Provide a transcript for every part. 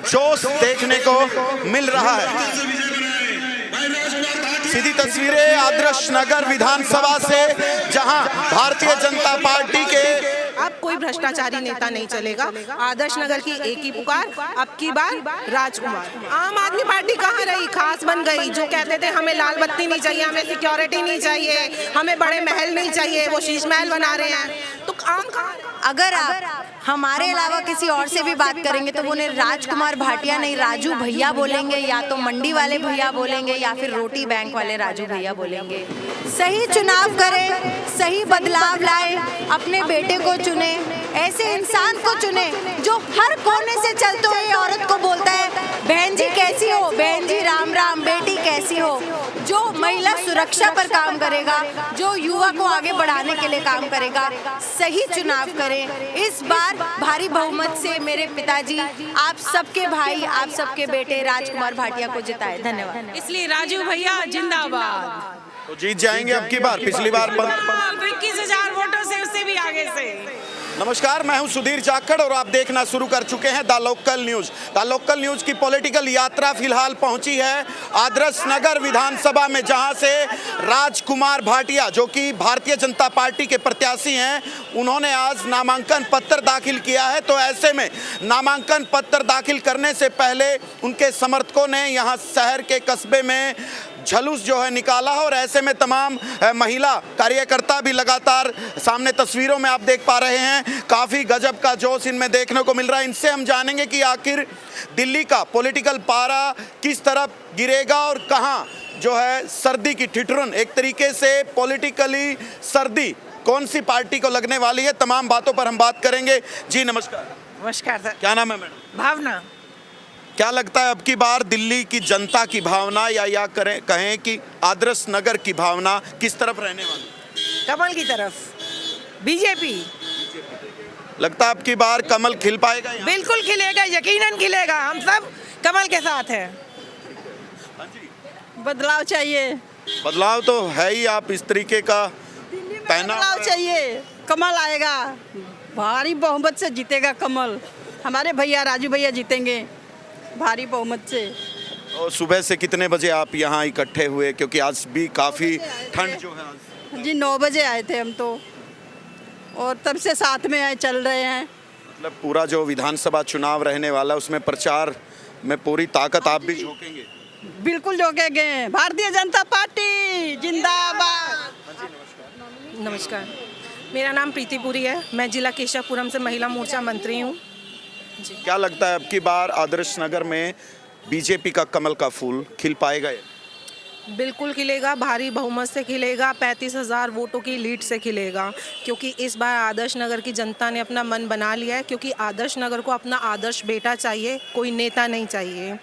जोश देखने को मिल रहा है। सीधी तस्वीरें आदर्श नगर विधानसभा से, जहां भारतीय जनता पार्टी के अब कोई भ्रष्टाचारी नेता नहीं चलेगा। आदर्श नगर की एक ही पुकार, अब की बार राजकुमार। आम आदमी पार्टी कहाँ रही, खास बन गई। जो कहते थे हमें लाल बत्ती नहीं चाहिए, हमें सिक्योरिटी नहीं चाहिए, हमें बड़े महल नहीं चाहिए, वो शीश महल बना रहे हैं। तो आम कहाँ? अगर आप हमारे अलावा किसी और से भी बात करेंगे तो वो उन्हें राजकुमार भाटिया नहीं राजू भैया बोलेंगे, या तो मंडी वाले भैया बोलेंगे, या फिर रोटी बैंक वाले राजू भैया बोलेंगे। सही चुनाव करें, सही बदलाव लाए, अपने बेटे को चुने, ऐसे इंसान को चुने जो हर कोने से चलते हुए औरत को बोलता है बहन जी कैसी हो, बहन जी राम राम, बेटी कैसी हो, जो महिला सुरक्षा पर काम करेगा, जो युवा को आगे बढ़ाने के लिए काम करेगा। सही चुनाव करें। इस बार भारी बहुमत से मेरे पिताजी, आप सबके भाई, आप सबके बेटे राजकुमार भाटिया को जिताए। धन्यवाद। इसलिए राजू भैया जिंदाबाद। तो जीत जाएंगे अब की बार। पिछली बार 21,000 वोटों से, उससे भी आगे से। नमस्कार, मैं हूं सुधीर जाखड़ और आप देखना शुरू कर चुके हैं the local news. The local news की पॉलिटिकल यात्रा फिलहाल पहुंची है आदर्श नगर विधानसभा में, जहां से राजकुमार भाटिया, जो कि भारतीय जनता पार्टी के प्रत्याशी हैं, उन्होंने आज नामांकन पत्र दाखिल किया है। तो ऐसे में नामांकन पत्र दाखिल करने से पहले उनके समर्थकों ने यहाँ शहर के कस्बे में झलूस जो है निकाला है, और ऐसे में तमाम महिला कार्यकर्ता भी लगातार सामने तस्वीरों में आप देख पा रहे हैं, काफ़ी गजब का जोश इनमें देखने को मिल रहा है। इनसे हम जानेंगे कि आखिर दिल्ली का पॉलिटिकल पारा किस तरफ गिरेगा और कहां जो है सर्दी की ठिठुरन, एक तरीके से पॉलिटिकली सर्दी कौन सी पार्टी को लगने वाली है। तमाम बातों पर हम बात करेंगे। जी नमस्कार। नमस्कार सर। क्या नाम है मैडम? भावना। क्या लगता है अब की बार दिल्ली की जनता की भावना, या कहें कि आदर्श नगर की भावना किस तरफ रहने वाली? कमल की तरफ, बीजेपी। लगता है अब की बार कमल खिल पाएगा यहाँ? बिल्कुल खिलेगा, यकीनन खिलेगा। हम सब कमल के साथ हैं। बदलाव चाहिए। बदलाव तो है ही, आप इस तरीके का पहना। बदलाव चाहिए, कमल आएगा, भारी बहुमत से जीतेगा कमल। हमारे भैया राजू भैया जीतेंगे भारी बहुमत से। और सुबह से कितने बजे आप यहाँ इकट्ठे हुए, क्योंकि आज भी काफ़ी ठंड जो है आज? जी 9 बजे आए थे हम तो, और तब से साथ में आए, चल रहे हैं। मतलब पूरा जो विधानसभा चुनाव रहने वाला उसमें प्रचार में पूरी ताकत आप भी झोंकेंगे? बिल्कुल झोंकेंगे। भारतीय जनता पार्टी जिंदाबाद। नमस्कार, मेरा नाम प्रीति पुरी है। मैं जिला केशवपुरम से महिला मोर्चा मंत्री हूँ। क्या लगता है अब की बार आदर्श नगर में बीजेपी का कमल का फूल खिल पाएगा? बिल्कुल खिलेगा, भारी बहुमत से खिलेगा, 35,000 वोटों की लीड से खिलेगा। क्योंकि इस बार आदर्श नगर की जनता ने अपना मन बना लिया है। क्योंकि आदर्श नगर को अपना आदर्श बेटा चाहिए, कोई नेता नहीं चाहिए।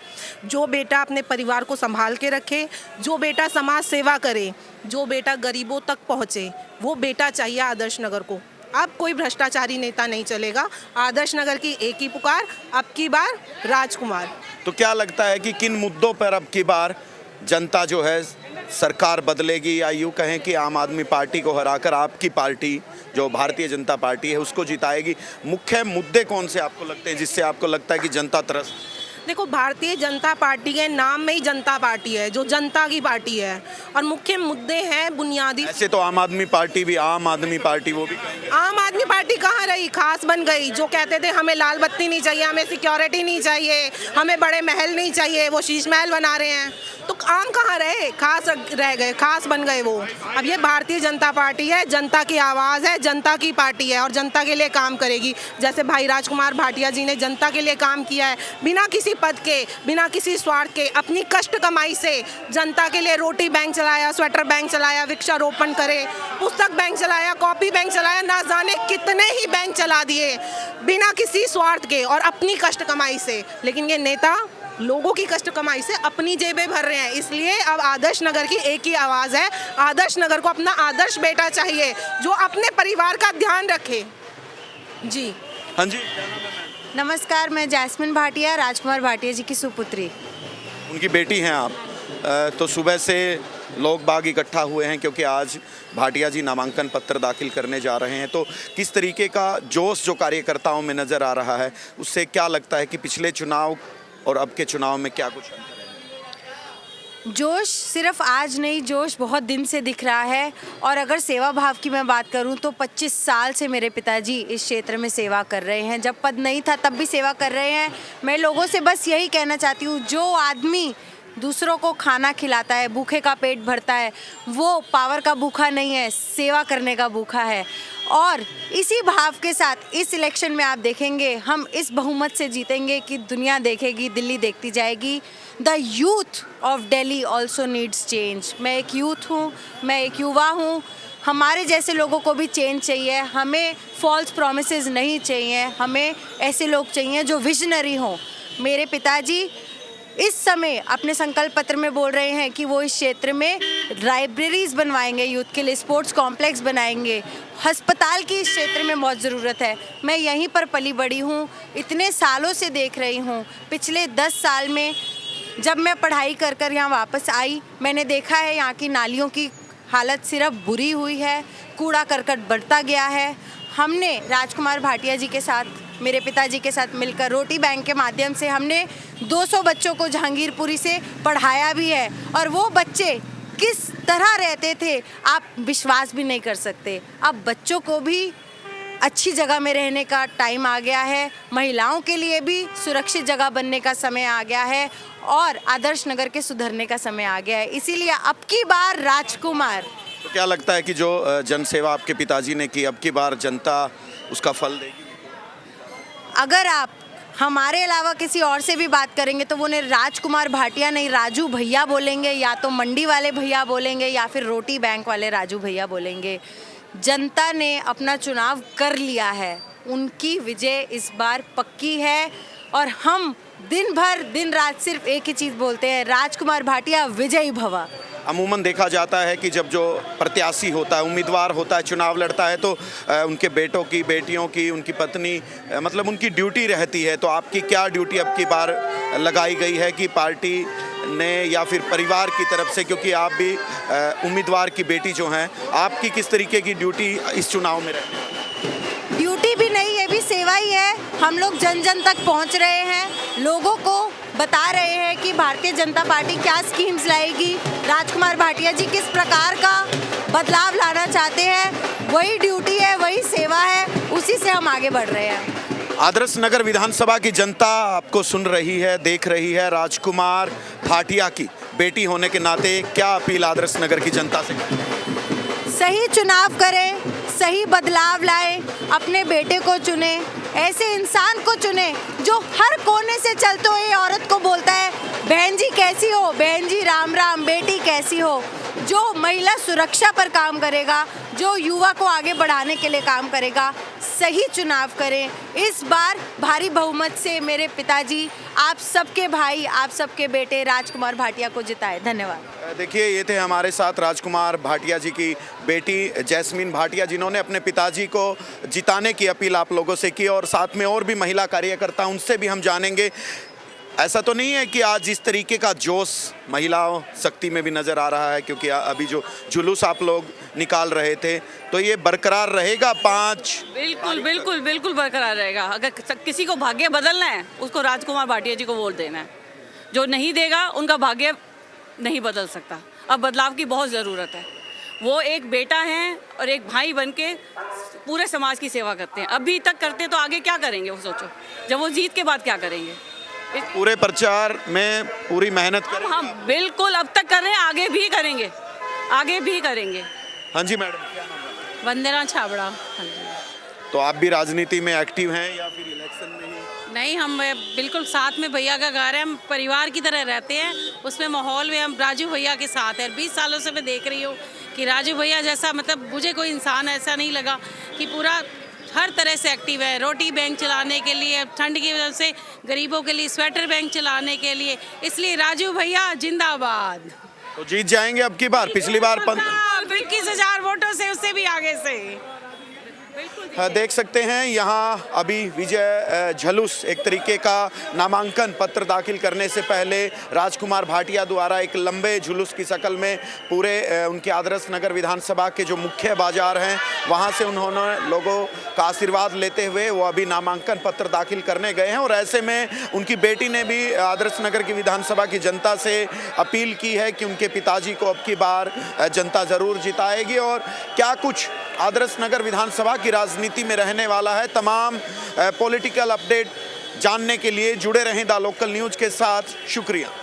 जो बेटा अपने परिवार को संभाल के रखे, जो बेटा समाज सेवा करे, जो बेटा गरीबों तक पहुँचे, वो बेटा चाहिए आदर्श नगर को। अब कोई भ्रष्टाचारी नेता नहीं चलेगा। आदर्श नगर की एक ही पुकार, अब की बार राजकुमार। तो क्या लगता है कि किन मुद्दों पर अब की बार जनता जो है सरकार बदलेगी, या यूँ कहें कि आम आदमी पार्टी को हराकर आपकी पार्टी जो भारतीय जनता पार्टी है उसको जिताएगी? मुख्य मुद्दे कौन से आपको लगते हैं जिससे आपको लगता है कि जनता तरस? देखो, भारतीय जनता पार्टी के नाम में ही जनता पार्टी है, जो जनता की पार्टी है, और मुख्य मुद्दे हैं बुनियादी। ऐसे तो आम आदमी पार्टी भी, आम आदमी पार्टी वो भी। आम आदमी पार्टी कहाँ रही, खास बन गई। जो कहते थे हमें लाल बत्ती नहीं चाहिए, हमें सिक्योरिटी नहीं चाहिए, हमें बड़े महल नहीं चाहिए, वो शीश महल बना रहे हैं। तो आम कहाँ रहे, खास रह गए, खास बन गए वो। अब ये भारतीय जनता पार्टी है, जनता की आवाज़ है, जनता की पार्टी है, और जनता के लिए काम करेगी। जैसे भाई राजकुमार भाटिया जी ने जनता के लिए काम किया है, बिना किसी पद के, बिना किसी स्वार्थ के, अपनी कष्ट कमाई से जनता के लिए रोटी बैंक चलाया, स्वेटर बैंक चलाया, वृक्षारोपण करे, पुस्तक बैंक चलाया, कॉपी बैंक चलाया, ना जाने कितने ही बैंक चला दिए बिना किसी स्वार्थ के और अपनी कष्ट कमाई से। लेकिन ये नेता लोगों की कष्ट कमाई से अपनी जेबें भर रहे हैं। इसलिए अब आदर्श नगर की एक ही आवाज़ है, आदर्श नगर को अपना आदर्श बेटा चाहिए जो अपने परिवार का ध्यान रखे। जी हाँ जी। नमस्कार, मैं जैस्मिन भाटिया, राजकुमार भाटिया जी की सुपुत्री। उनकी बेटी हैं आप। तो सुबह से लोग बाग इकट्ठा हुए हैं क्योंकि आज भाटिया जी नामांकन पत्र दाखिल करने जा रहे हैं। तो किस तरीके का जोश जो कार्यकर्ताओं में नज़र आ रहा है, उससे क्या लगता है कि पिछले चुनाव और अब के चुनाव में क्या कुछ अंतर है? जोश सिर्फ आज नहीं, जोश बहुत दिन से दिख रहा है। और अगर सेवा भाव की मैं बात करूं तो 25 साल से मेरे पिताजी इस क्षेत्र में सेवा कर रहे हैं। जब पद नहीं था तब भी सेवा कर रहे हैं। मैं लोगों से बस यही कहना चाहती हूँ, जो आदमी दूसरों को खाना खिलाता है, भूखे का पेट भरता है, वो पावर का भूखा नहीं है, सेवा करने का भूखा है। और इसी भाव के साथ इस इलेक्शन में आप देखेंगे हम इस बहुमत से जीतेंगे कि दुनिया देखेगी, दिल्ली देखती जाएगी। The youth of Delhi also needs change. मैं एक यूथ हूँ, मैं एक युवा हूँ। हमारे जैसे लोगों को भी चेंज चाहिए। हमें फॉल्स प्रॉमिसेस नहीं चाहिए, हमें ऐसे लोग चाहिए जो विजनरी हों। मेरे पिताजी इस समय अपने संकल्प पत्र में बोल रहे हैं कि वो इस क्षेत्र में लाइब्रेरीज बनवाएंगे, यूथ के लिए स्पोर्ट्स कॉम्प्लेक्स बनाएंगे। अस्पताल की इस क्षेत्र में बहुत ज़रूरत है। मैं यहीं पर पली बड़ी हूँ, इतने सालों से देख रही हूँ। पिछले 10 साल में जब मैं पढ़ाई कर कर यहाँ वापस आई, मैंने देखा है यहाँ की नालियों की हालत सिर्फ बुरी हुई है, कूड़ा करकट बढ़ता गया है। हमने राजकुमार भाटिया जी के साथ, मेरे पिताजी के साथ मिलकर रोटी बैंक के माध्यम से हमने 200 बच्चों को जहांगीरपुरी से पढ़ाया भी है। और वो बच्चे किस तरह रहते थे आप विश्वास भी नहीं कर सकते। अब बच्चों को भी अच्छी जगह में रहने का टाइम आ गया है, महिलाओं के लिए भी सुरक्षित जगह बनने का समय आ गया है और आदर्श नगर के सुधरने का समय आ गया है। इसीलिए अब की बार राजकुमार। तो क्या लगता है कि जो जनसेवा आपके पिताजी ने की, अब की बार जनता उसका फल देगी? अगर आप हमारे अलावा किसी और से भी बात करेंगे तो वो उन्हें राजकुमार भाटिया नहीं, राजू भैया बोलेंगे, या तो मंडी वाले भैया बोलेंगे या फिर रोटी बैंक वाले राजू भैया बोलेंगे। जनता ने अपना चुनाव कर लिया है, उनकी विजय इस बार पक्की है। और हम दिन भर दिन रात सिर्फ एक ही चीज़ बोलते हैं, राजकुमार भाटिया विजयी भवा। अमूमन देखा जाता है कि जब जो प्रत्याशी होता है, उम्मीदवार होता है, चुनाव लड़ता है, तो उनके बेटों की, बेटियों की, उनकी पत्नी, मतलब उनकी ड्यूटी रहती है। तो आपकी क्या ड्यूटी अब की बार लगाई गई है कि पार्टी ने या फिर परिवार की तरफ से, क्योंकि आप भी उम्मीदवार की बेटी जो हैं, आपकी किस तरीके की ड्यूटी इस चुनाव में रहती है? ड्यूटी भी नहीं, ये भी सेवा ही है। हम लोग जन जन तक पहुंच रहे हैं, लोगों को बता रहे हैं कि भारतीय जनता पार्टी क्या स्कीम्स लाएगी, राजकुमार भाटिया जी किस प्रकार का बदलाव लाना चाहते हैं। वही ड्यूटी है, वही सेवा है, उसी से हम आगे बढ़ रहे हैं। आदर्श नगर विधानसभा की जनता आपको सुन रही है, देख रही है। राजकुमार भाटिया की बेटी होने के नाते क्या अपील आदर्श नगर की जनता से? सही चुनाव करें, सही बदलाव लाएं, अपने बेटे को चुने, ऐसे इंसान को चुने जो हर कोने से चलते हुए औरत को बोलता है, बहन जी कैसी हो, बहन जी राम राम, बेटी कैसी हो। जो महिला सुरक्षा पर काम करेगा, जो युवा को आगे बढ़ाने के लिए काम करेगा। सही चुनाव करें। इस बार भारी बहुमत से मेरे पिताजी, आप सबके भाई, आप सबके बेटे राजकुमार भाटिया को जिताए। धन्यवाद। देखिए, ये थे हमारे साथ राजकुमार भाटिया जी की बेटी जैस्मीन भाटिया, जिन्होंने अपने पिताजी को जिताने की अपील आप लोगों से की। और साथ में और भी महिला कार्यकर्ता, उनसे भी हम जानेंगे। ऐसा तो नहीं है कि आज इस तरीके का जोश महिलाओं शक्ति में भी नज़र आ रहा है, क्योंकि अभी जो जुलूस आप लोग निकाल रहे थे, तो ये बरकरार रहेगा 5? बिल्कुल बिल्कुल बिल्कुल बरकरार रहेगा। अगर किसी को भाग्य बदलना है, उसको राजकुमार भाटिया जी को वोट देना है। जो नहीं देगा, उनका भाग्य नहीं बदल सकता। अब बदलाव की बहुत ज़रूरत है। वो एक बेटा हैं और एक भाई बन के पूरे समाज की सेवा करते हैं। अभी तक करते तो आगे क्या करेंगे वो सोचो, जब वो जीत के बाद क्या करेंगे। पूरे प्रचार में पूरी मेहनत करें? हम बिल्कुल अब तक कर रहे हैं, आगे भी करेंगे, आगे भी करेंगे। हाँ जी मैडम, क्या नाम है? वंदना छाबड़ा। हाँ जी। तो आप भी राजनीति में एक्टिव हैं या फिर इलेक्शन में ही? नहीं, हम बिल्कुल साथ में भैया का घर है, हम परिवार की तरह रहते हैं। उसमें माहौल में हम राजू भैया के साथ हैं। 20 सालों से मैं देख रही हूँ कि राजू भैया जैसा, मतलब मुझे कोई इंसान ऐसा नहीं लगा कि पूरा हर तरह से एक्टिव है। रोटी बैंक चलाने के लिए, ठंड की वजह से गरीबों के लिए स्वेटर बैंक चलाने के लिए। इसलिए राजू भैया जिंदाबाद। तो जीत जाएंगे अब की बार? पिछली बार 21,000 वोटों से, उससे भी आगे से। बिल्कुल। देख सकते हैं यहाँ अभी विजय झलूस एक तरीके का नामांकन पत्र दाखिल करने से पहले राजकुमार भाटिया द्वारा एक लंबे जुलूस की शक्ल में पूरे उनके आदर्श नगर विधानसभा के जो मुख्य बाजार हैं वहाँ से उन्होंने लोगों का आशीर्वाद लेते हुए वो अभी नामांकन पत्र दाखिल करने गए हैं। और ऐसे में उनकी बेटी ने भी आदर्श नगर की विधानसभा की जनता से अपील की है कि उनके पिताजी को अब की बार जनता ज़रूर जिताएगी। और क्या कुछ आदर्श नगर विधानसभा की राजनीति में रहने वाला है, तमाम पॉलिटिकल अपडेट जानने के लिए जुड़े रहें द लोकल न्यूज़ के साथ। शुक्रिया।